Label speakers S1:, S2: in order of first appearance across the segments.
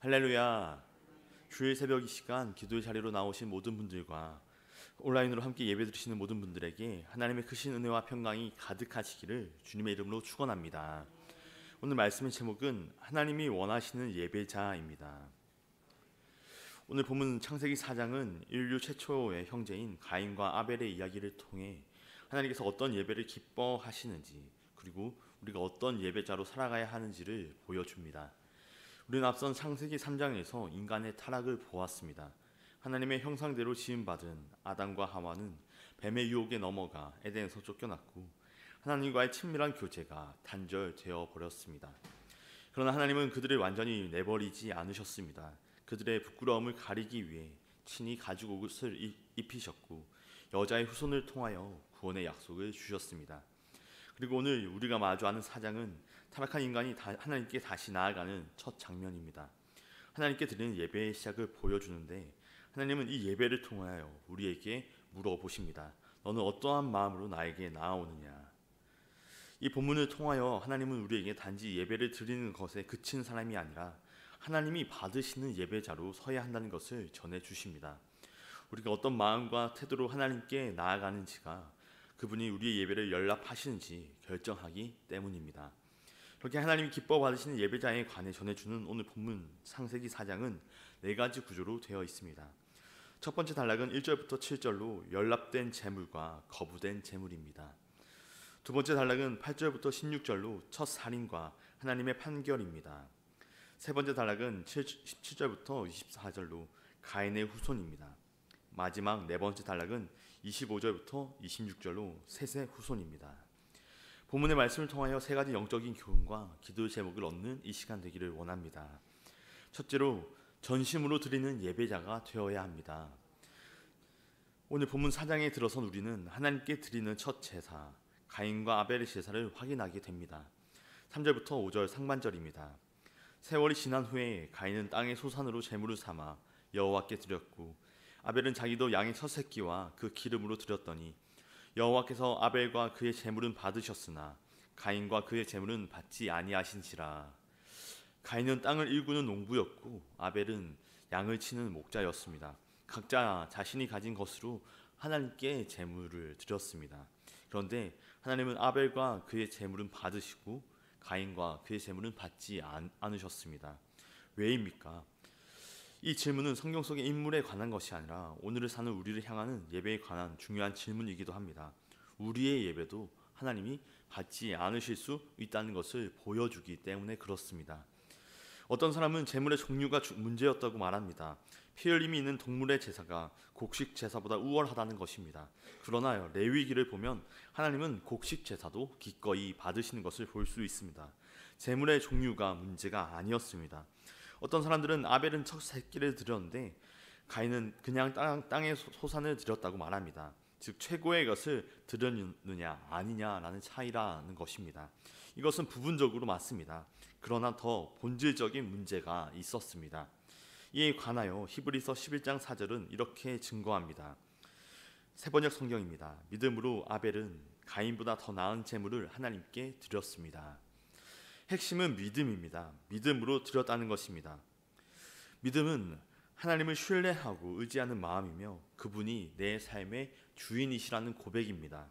S1: 할렐루야. 주일 새벽 이 시간 기도의 자리로 나오신 모든 분들과 온라인으로 함께 예배 드리시는 모든 분들에게 하나님의 크신 은혜와 평강이 가득하시기를 주님의 이름으로 축원합니다. 오늘 말씀의 제목은 하나님이 원하시는 예배자입니다. 오늘 본문 창세기 4장은 인류 최초의 형제인 가인과 아벨의 이야기를 통해 하나님께서 어떤 예배를 기뻐하시는지, 그리고 우리가 어떤 예배자로 살아가야 하는지를 보여줍니다. 우리는 앞선 창세기 3장에서 인간의 타락을 보았습니다. 하나님의 형상대로 지음받은 아담과 하와는 뱀의 유혹에 넘어가 에덴에서 쫓겨났고 하나님과의 친밀한 교제가 단절되어 버렸습니다. 그러나 하나님은 그들을 완전히 내버리지 않으셨습니다. 그들의 부끄러움을 가리기 위해 친히 가죽 옷을 입히셨고 여자의 후손을 통하여 구원의 약속을 주셨습니다. 그리고 오늘 우리가 마주하는 사장은 타락한 인간이 하나님께 다시 나아가는 첫 장면입니다. 하나님께 드리는 예배의 시작을 보여주는데 하나님은 이 예배를 통하여 우리에게 물어보십니다. 너는 어떠한 마음으로 나에게 나아오느냐? 이 본문을 통하여 하나님은 우리에게 단지 예배를 드리는 것에 그친 사람이 아니라 하나님이 받으시는 예배자로 서야 한다는 것을 전해주십니다. 우리가 어떤 마음과 태도로 하나님께 나아가는지가 그분이 우리의 예배를 연락하시는지 결정하기 때문입니다. 그렇게 하나님이 기뻐 받으시는 예배자에 관해 전해주는 오늘 본문 창세기 4장은 4가지 구조로 되어 있습니다. 첫 번째 단락은 1절부터 7절로 연락된 재물과 거부된 재물입니다. 두 번째 단락은 8절부터 16절로 첫 살인과 하나님의 판결입니다. 세 번째 단락은 17절부터 24절로 가인의 후손입니다. 마지막 네 번째 단락은 25절부터 26절로 셋의 후손입니다. 본문의 말씀을 통하여 3가지 영적인 교훈과 기도의 제목을 얻는 이 시간 되기를 원합니다. 첫째로 전심으로 드리는 예배자가 되어야 합니다. 오늘 본문 4장에 들어선 우리는 하나님께 드리는 첫 제사, 가인과 아벨의 제사를 확인하게 됩니다. 3절부터 5절 상반절입니다. 세월이 지난 후에 가인은 땅의 소산으로 제물을 삼아 여호와께 드렸고 아벨은 자기도 양의 첫 새끼와 그 기름으로 드렸더니 여호와께서 아벨과 그의 제물은 받으셨으나 가인과 그의 제물은 받지 아니하신지라. 가인은 땅을 일구는 농부였고 아벨은 양을 치는 목자였습니다. 각자 자신이 가진 것으로 하나님께 제물을 드렸습니다. 그런데 하나님은 아벨과 그의 제물은 받으시고 가인과 그의 제물은 받지 않으셨습니다. 왜입니까? 이 질문은 성경 속의 인물에 관한 것이 아니라 오늘을 사는 우리를 향하는 예배에 관한 중요한 질문이기도 합니다. 우리의 예배도 하나님이 받지 않으실 수 있다는 것을 보여주기 때문에 그렇습니다. 어떤 사람은 제물의 종류가 문제였다고 말합니다. 피 흘림이 있는 동물의 제사가 곡식 제사보다 우월하다는 것입니다. 그러나 레위기를 보면 하나님은 곡식 제사도 기꺼이 받으시는 것을 볼 수 있습니다. 제물의 종류가 문제가 아니었습니다. 어떤 사람들은 아벨은 첫 새끼를 드렸는데 가인은 그냥 땅의 소산을 드렸다고 말합니다. 즉 최고의 것을 드렸느냐 아니냐라는 차이라는 것입니다. 이것은 부분적으로 맞습니다. 그러나 더 본질적인 문제가 있었습니다. 이에 관하여 히브리서 11장 4절은 이렇게 증거합니다. 세번역 성경입니다. 믿음으로 아벨은 가인보다 더 나은 제물을 하나님께 드렸습니다. 핵심은 믿음입니다. 믿음으로 드렸다는 것입니다. 믿음은 하나님을 신뢰하고 의지하는 마음이며 그분이 내 삶의 주인이시라는 고백입니다.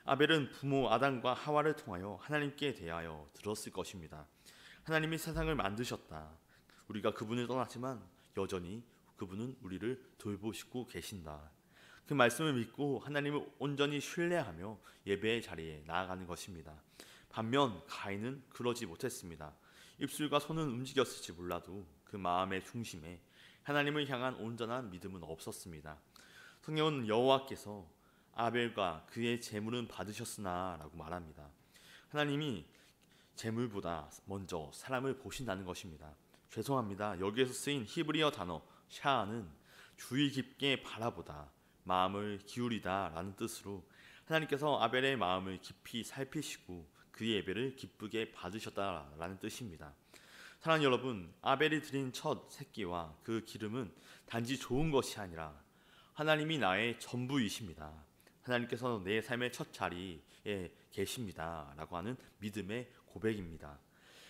S1: 아벨은 부모 아담과 하와를 통하여 하나님께 대하여 들었을 것입니다. 하나님이 세상을 만드셨다. 우리가 그분을 떠났지만 여전히 그분은 우리를 돌보시고 계신다. 그 말씀을 믿고 하나님을 온전히 신뢰하며 예배의 자리에 나아가는 것입니다. 반면 가인은 그러지 못했습니다. 입술과 손은 움직였을지 몰라도 그 마음의 중심에 하나님을 향한 온전한 믿음은 없었습니다. 성경은 여호와께서 아벨과 그의 제물은 받으셨으나 라고 말합니다. 하나님이 제물보다 먼저 사람을 보신다는 것입니다. 죄송합니다. 여기에서 쓰인 히브리어 단어 샤아는 주의 깊게 바라보다, 마음을 기울이다 라는 뜻으로 하나님께서 아벨의 마음을 깊이 살피시고 그의 예배를 기쁘게 받으셨다라는 뜻입니다. 사랑하는 여러분, 아벨이 드린 첫 새끼와 그 기름은 단지 좋은 것이 아니라 하나님이 나의 전부이십니다. 하나님께서 내 삶의 첫 자리에 계십니다 라고 하는 믿음의 고백입니다.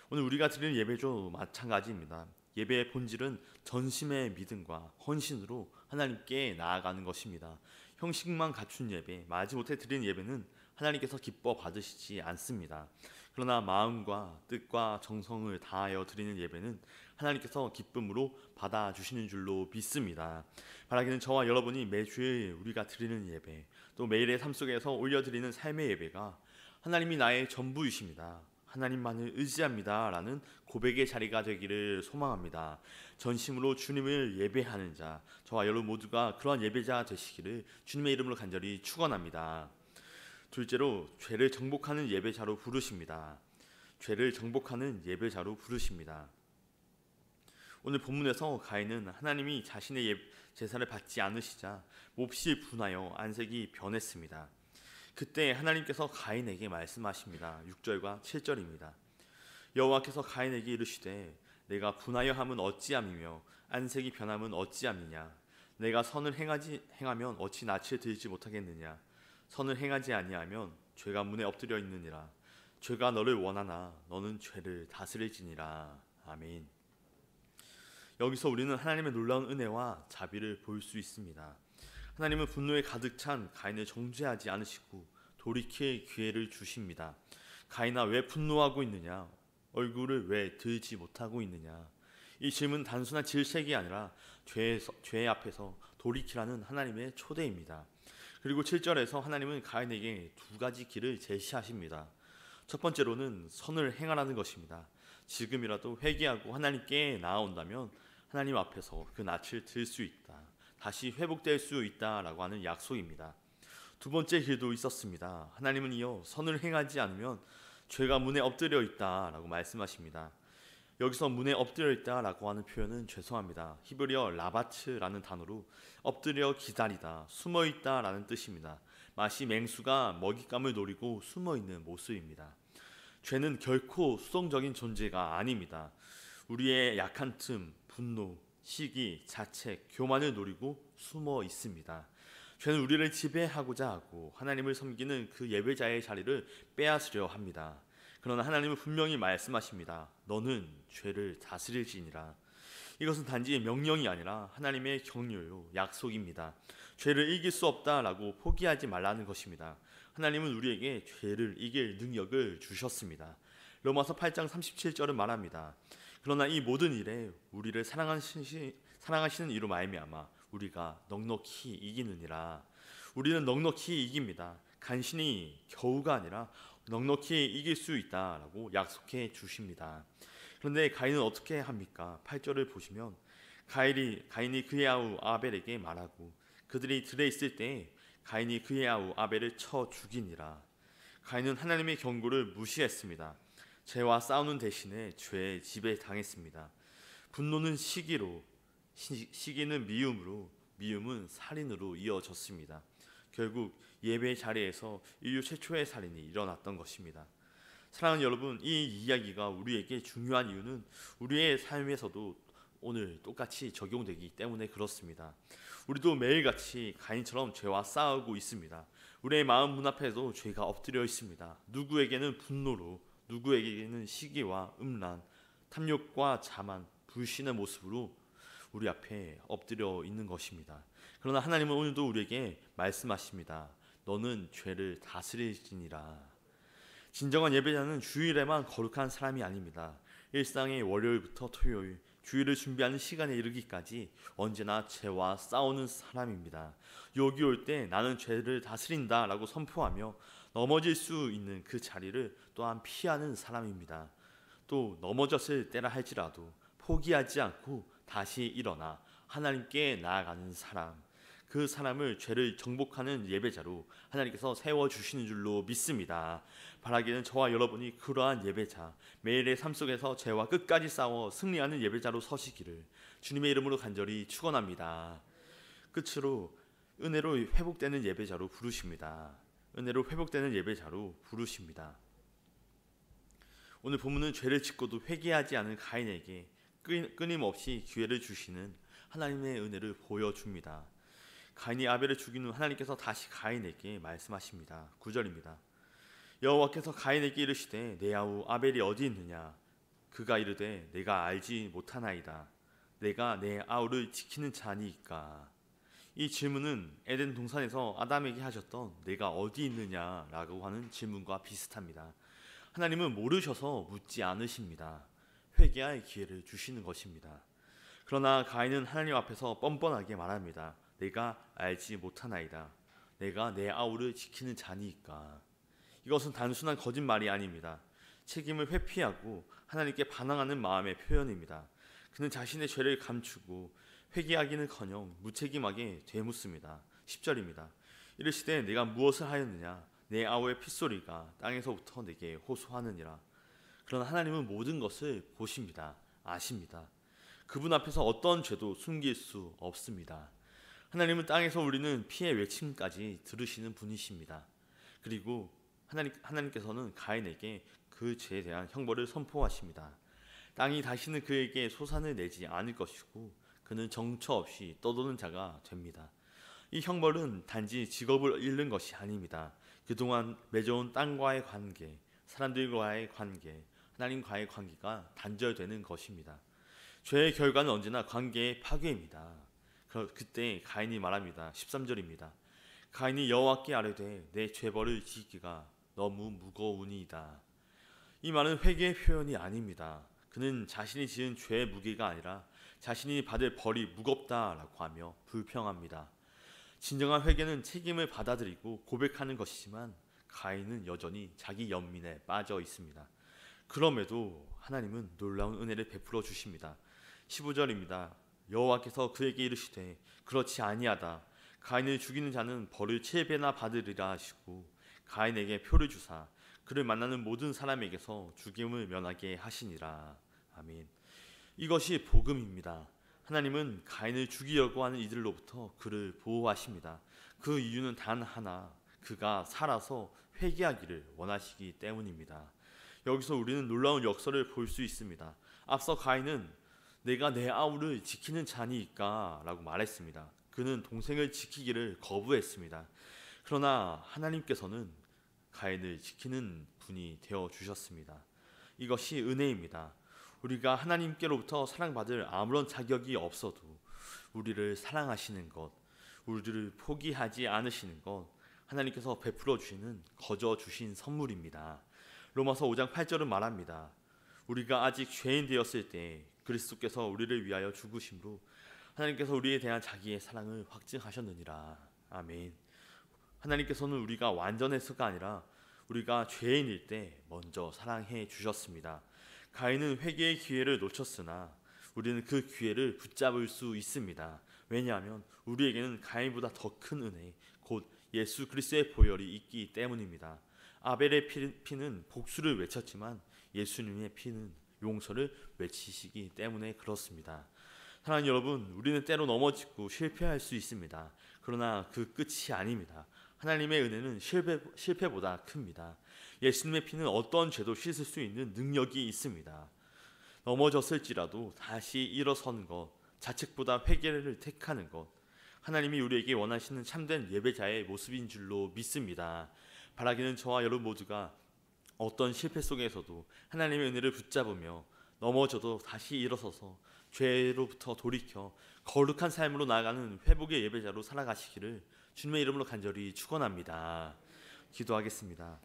S1: 오늘 우리가 드리는 예배도 마찬가지입니다. 예배의 본질은 전심의 믿음과 헌신으로 하나님께 나아가는 것입니다. 형식만 갖춘 예배, 마지못해 드리는 예배는 하나님께서 기뻐 받으시지 않습니다. 그러나 마음과 뜻과 정성을 다하여 드리는 예배는 하나님께서 기쁨으로 받아주시는 줄로 믿습니다. 바라기는 저와 여러분이 매주일 우리가 드리는 예배, 또 매일의 삶 속에서 올려드리는 삶의 예배가 하나님이 나의 전부이십니다, 하나님만을 의지합니다 라는 고백의 자리가 되기를 소망합니다. 전심으로 주님을 예배하는 자, 저와 여러분 모두가 그러한 예배자 되시기를 주님의 이름으로 간절히 축원합니다. 둘째로, 죄를 정복하는 예배자로 부르십니다. 죄를 정복하는 예배자로 부르십니다. 오늘 본문에서 가인은 하나님이 자신의 제사를 받지 않으시자 몹시 분하여 안색이 변했습니다. 그때 하나님께서 가인에게 말씀하십니다. 6절과 7절입니다. 여호와께서 가인에게 이르시되 내가 분하여 함은 어찌함이며 안색이 변함은 어찌함이냐. 내가 선을 행하면 어찌 낯을 들지 못하겠느냐. 선을 행하지 아니하면 죄가 문에 엎드려 있느니라. 죄가 너를 원하나 너는 죄를 다스릴지니라. 아멘. 여기서 우리는 하나님의 놀라운 은혜와 자비를 볼 수 있습니다. 하나님은 분노에 가득 찬 가인을 정죄하지 않으시고 돌이킬 기회를 주십니다. 가인아, 왜 분노하고 있느냐? 얼굴을 왜 들지 못하고 있느냐? 이 질문은 단순한 질책이 아니라 죄 앞에서 돌이키라는 하나님의 초대입니다. 그리고 7절에서 하나님은 가인에게 두 가지 길을 제시하십니다. 첫 번째로는 선을 행하라는 것입니다. 지금이라도 회개하고 하나님께 나아온다면 하나님 앞에서 그 낯을 들 수 있다, 다시 회복될 수 있다라고 하는 약속입니다. 두 번째 길도 있었습니다. 하나님은 이어 선을 행하지 않으면 죄가 문에 엎드려 있다라고 말씀하십니다. 여기서 문에 엎드려 있다라고 하는 표현은 죄송합니다. 히브리어 라바츠라는 단어로 엎드려 기다리다, 숨어 있다라는 뜻입니다. 마치 맹수가 먹잇감을 노리고 숨어 있는 모습입니다. 죄는 결코 수동적인 존재가 아닙니다. 우리의 약한 틈, 분노, 시기, 자책, 교만을 노리고 숨어 있습니다. 죄는 우리를 지배하고자 하고 하나님을 섬기는 그 예배자의 자리를 빼앗으려 합니다. 그러나 하나님은 분명히 말씀하십니다. 너는 죄를 다스릴지니라. 이것은 단지 명령이 아니라 하나님의 격려요, 약속입니다. 죄를 이길 수 없다라고 포기하지 말라는 것입니다. 하나님은 우리에게 죄를 이길 능력을 주셨습니다. 로마서 8장 37절은 말합니다. 그러나 이 모든 일에 우리를 사랑하시는 이로 말미암아 우리가 넉넉히 이기느니라. 우리는 넉넉히 이깁니다. 간신히 겨우가 아니라 넉넉히 이길 수 있다라고 약속해 주십니다. 그런데 가인은 어떻게 합니까? 8절을 보시면 가인이 그의 아우 아벨에게 말하고 그들이 들에 있을 때 가인이 그의 아우 아벨을 쳐 죽이니라. 가인은 하나님의 경고를 무시했습니다. 죄와 싸우는 대신에 죄에 지배당했습니다. 분노는 시기로, 시기는 미움으로, 미움은 살인으로 이어졌습니다. 결국 예배 자리에서 인류 최초의 살인이 일어났던 것입니다. 사랑하는 여러분, 이 이야기가 우리에게 중요한 이유는 우리의 삶에서도 오늘 똑같이 적용되기 때문에 그렇습니다. 우리도 매일같이 가인처럼 죄와 싸우고 있습니다. 우리의 마음 문 앞에도 죄가 엎드려 있습니다. 누구에게는 분노로, 누구에게는 시기와 음란, 탐욕과 자만, 불신의 모습으로 우리 앞에 엎드려 있는 것입니다. 그러나 하나님은 오늘도 우리에게 말씀하십니다. 너는 죄를 다스릴지니라. 진정한 예배자는 주일에만 거룩한 사람이 아닙니다. 일상의 월요일부터 토요일, 주일을 준비하는 시간에 이르기까지 언제나 죄와 싸우는 사람입니다. 여기 올 때 나는 죄를 다스린다 라고 선포하며 넘어질 수 있는 그 자리를 또한 피하는 사람입니다. 또 넘어졌을 때라 할지라도 포기하지 않고 다시 일어나 하나님께 나아가는 사람, 그 사람을 죄를 정복하는 예배자로 하나님께서 세워주시는 줄로 믿습니다. 바라기는 저와 여러분이 그러한 예배자, 매일의 삶 속에서 죄와 끝까지 싸워 승리하는 예배자로 서시기를 주님의 이름으로 간절히 축원합니다. 끝으로 은혜로 회복되는 예배자로 부르십니다. 은혜로 회복되는 예배자로 부르십니다. 오늘 본문은 죄를 짓고도 회개하지 않은 가인에게 끊임없이 기회를 주시는 하나님의 은혜를 보여줍니다. 가인이 아벨을 죽인 후 하나님께서 다시 가인에게 말씀하십니다. 9절입니다. 여호와께서 가인에게 이르시되 내 아우 아벨이 어디 있느냐? 그가 이르되 내가 알지 못하나이다. 내가 내 아우를 지키는 자니이까. 이 질문은 에덴 동산에서 아담에게 하셨던 내가 어디 있느냐라고 하는 질문과 비슷합니다. 하나님은 모르셔서 묻지 않으십니다. 회개할 기회를 주시는 것입니다. 그러나 가인은 하나님 앞에서 뻔뻔하게 말합니다. 내가 알지 못하나이다. 내가 내 아우를 지키는 자니이까. 이것은 단순한 거짓말이 아닙니다. 책임을 회피하고 하나님께 반항하는 마음의 표현입니다. 그는 자신의 죄를 감추고 회개하기는커녕 무책임하게 되묻습니다. 10절입니다. 이르시되 내가 무엇을 하였느냐? 내 아우의 핏소리가 땅에서부터 내게 호소하느니라. 그러나 하나님은 모든 것을 보십니다. 아십니다. 그분 앞에서 어떤 죄도 숨길 수 없습니다. 하나님은 땅에서 울리는 피의 외침까지 들으시는 분이십니다. 그리고 하나님께서는 가인에게 그 죄에 대한 형벌을 선포하십니다. 땅이 다시는 그에게 소산을 내지 않을 것이고 그는 정처 없이 떠도는 자가 됩니다. 이 형벌은 단지 직업을 잃는 것이 아닙니다. 그동안 맺어온 땅과의 관계, 사람들과의 관계, 하나님과의 관계가 단절되는 것입니다. 죄의 결과는 언제나 관계의 파괴입니다. 그때 가인이 말합니다. 13절입니다. 가인이 여호와께 아뢰되 내 죄벌을 지기가 너무 무거우니이다. 이 말은 회개의 표현이 아닙니다. 그는 자신이 지은 죄의 무게가 아니라 자신이 받을 벌이 무겁다라고 하며 불평합니다. 진정한 회개는 책임을 받아들이고 고백하는 것이지만 가인은 여전히 자기 연민에 빠져 있습니다. 그럼에도 하나님은 놀라운 은혜를 베풀어 주십니다. 15절입니다. 여호와께서 그에게 이르시되 그렇지 아니하다. 가인을 죽이는 자는 벌을 7배나 받으리라 하시고 가인에게 표를 주사 그를 만나는 모든 사람에게서 죽임을 면하게 하시니라. 아멘. 이것이 복음입니다. 하나님은 가인을 죽이려고 하는 이들로부터 그를 보호하십니다. 그 이유는 단 하나, 그가 살아서 회개하기를 원하시기 때문입니다. 여기서 우리는 놀라운 역설을 볼 수 있습니다. 앞서 가인은 내가 내 아우를 지키는 자니까 라고 말했습니다. 그는 동생을 지키기를 거부했습니다. 그러나 하나님께서는 가인을 지키는 분이 되어 주셨습니다. 이것이 은혜입니다. 우리가 하나님께로부터 사랑받을 아무런 자격이 없어도 우리를 사랑하시는 것, 우리를 포기하지 않으시는 것, 하나님께서 베풀어 주시는 거저 주신 선물입니다. 로마서 5장 8절은 말합니다. 우리가 아직 죄인 되었을 때 그리스도께서 우리를 위하여 죽으심으로 하나님께서 우리에 대한 자기의 사랑을 확증하셨느니라. 아멘. 하나님께서는 우리가 완전해서가 아니라 우리가 죄인일 때 먼저 사랑해 주셨습니다. 가인은 회개의 기회를 놓쳤으나 우리는 그 기회를 붙잡을 수 있습니다. 왜냐하면 우리에게는 가인보다 더 큰 은혜, 곧 예수 그리스도의 보혈이 있기 때문입니다. 아벨의 피는 복수를 외쳤지만 예수님의 피는 용서를 외치시기 때문에 그렇습니다. 사랑하는 여러분, 우리는 때로 넘어지고 실패할 수 있습니다. 그러나 그 끝이 아닙니다. 하나님의 은혜는 실패보다 큽니다. 예수님의 피는 어떤 죄도 씻을 수 있는 능력이 있습니다. 넘어졌을지라도 다시 일어서는 것, 자책보다 회개를 택하는 것, 하나님이 우리에게 원하시는 참된 예배자의 모습인 줄로 믿습니다. 바라기는 저와 여러분 모두가 어떤 실패 속에서도 하나님의 은혜를 붙잡으며 넘어져도 다시 일어서서 죄로부터 돌이켜 거룩한 삶으로 나아가는 회복의 예배자로 살아가시기를 주님의 이름으로 간절히 축원합니다. 기도하겠습니다.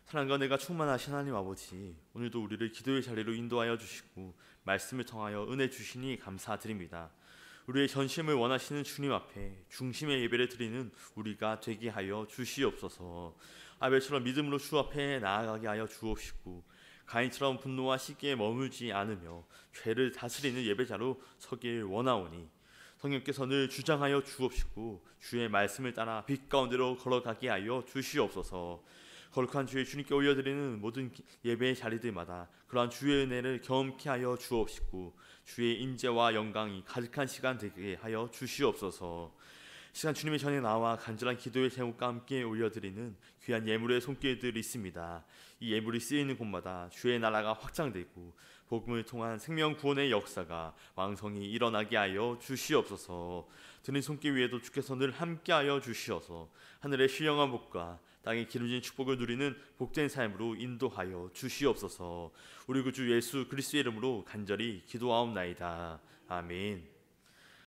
S1: 사랑과 은혜가 충만하신 하나님 아버지, 오늘도 우리를 기도의 자리로 인도하여 주시고 말씀을 통하여 은혜 주시니 감사드립니다. 우리의 전심을 원하시는 주님 앞에 중심의 예배를 드리는 우리가 되게 하여 주시옵소서. 아벨처럼 믿음으로 주 앞에 나아가게 하여 주옵시고 가인처럼 분노와 시기에 머물지 않으며 죄를 다스리는 예배자로 서길 원하오니 성령께서 늘 주장하여 주옵시고 주의 말씀을 따라 빛 가운데로 걸어가게 하여 주시옵소서. 거룩한 주의 주님께 올려드리는 모든 예배의 자리들마다 그러한 주의 은혜를 경험케 하여 주옵시고 주의 인재와 영광이 가득한 시간 되게 하여 주시옵소서. 시간 주님의 전에 나와 간절한 기도의 제목과 함께 올려드리는 귀한 예물의 손길들이 있습니다. 이 예물이 쓰이는 곳마다 주의 나라가 확장되고 복음을 통한 생명 구원의 역사가 왕성히 일어나게 하여 주시옵소서. 드린 손길 위에도 주께서 늘 함께하여 주시어서 하늘의 신령한 복과 땅에 기름진 축복을 누리는 복된 삶으로 인도하여 주시옵소서. 우리 구주 예수 그리스도의 이름으로 간절히 기도하옵나이다. 아멘.